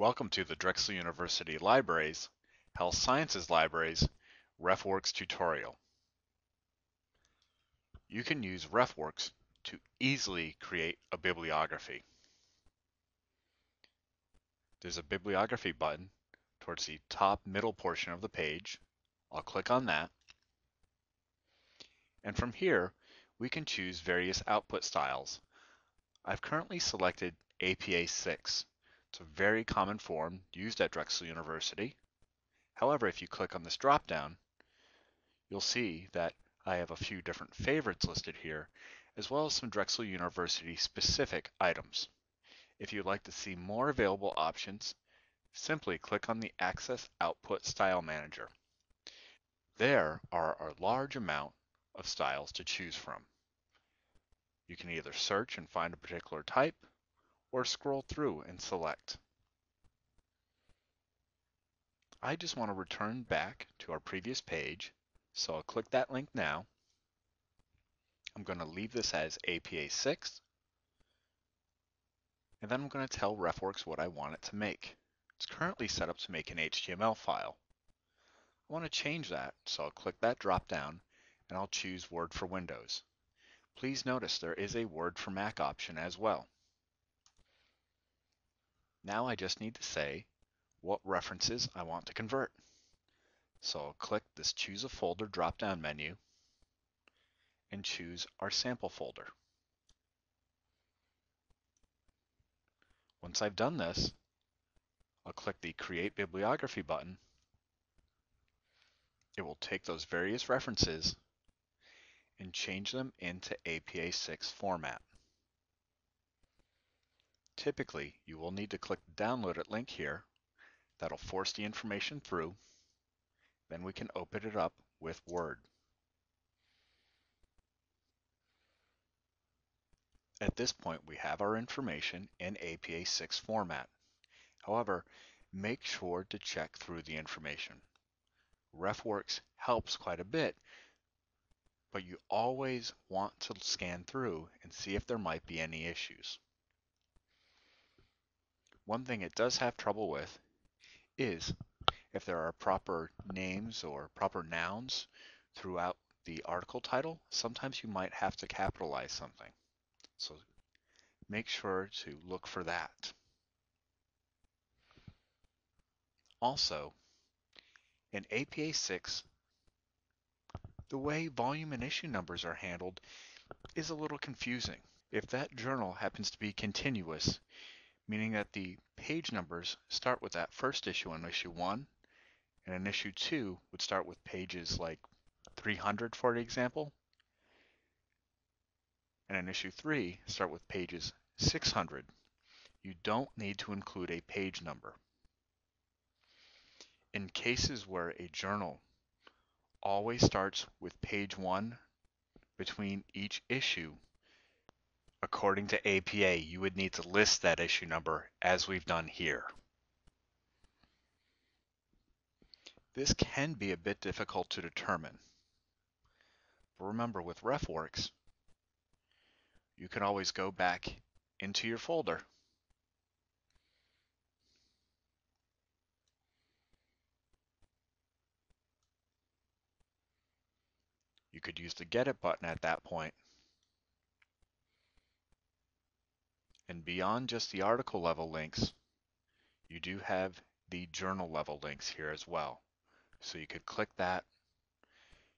Welcome to the Drexel University Libraries, Health Sciences Libraries, RefWorks tutorial. You can use RefWorks to easily create a bibliography. There's a bibliography button towards the top middle portion of the page. I'll click on that. And from here, we can choose various output styles. I've currently selected APA 6. It's a very common form used at Drexel University. However, if you click on this drop-down, you'll see that I have a few different favorites listed here, as well as some Drexel University specific items. If you'd like to see more available options, simply click on the Access Output Style Manager. There are a large amount of styles to choose from. You can either search and find a particular type, or scroll through and select. I just want to return back to our previous page, so I'll click that link now. I'm going to leave this as APA 6, and then I'm going to tell RefWorks what I want it to make. It's currently set up to make an HTML file. I want to change that, so I'll click that drop down and I'll choose Word for Windows. Please notice there is a Word for Mac option as well. Now I just need to say what references I want to convert. So I'll click this Choose a Folder drop-down menu and choose our sample folder. Once I've done this, I'll click the Create Bibliography button. It will take those various references and change them into APA 6 format. Typically, you will need to click the Download It link here. That'll force the information through. Then we can open it up with Word. At this point, we have our information in APA 6 format. However, make sure to check through the information. RefWorks helps quite a bit, but you always want to scan through and see if there might be any issues. One thing it does have trouble with is if there are proper names or proper nouns throughout the article title. Sometimes you might have to capitalize something. So make sure to look for that. Also, in APA 6, the way volume and issue numbers are handled is a little confusing. If that journal happens to be continuous, meaning that the page numbers start with that first issue in issue 1, and in issue 2 would start with pages like 300, for example, and in issue 3 start with pages 600, you don't need to include a page number. In cases where a journal always starts with page 1 between each issue, according to APA, you would need to list that issue number as we've done here. This can be a bit difficult to determine. But remember, with RefWorks, you can always go back into your folder You could use the Get It button at that point. And beyond just the article level links, you do have the journal level links here as well. So you could click that.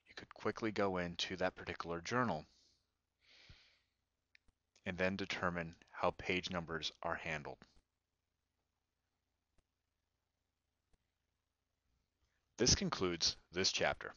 You could quickly go into that particular journal and then determine how page numbers are handled. This concludes this chapter.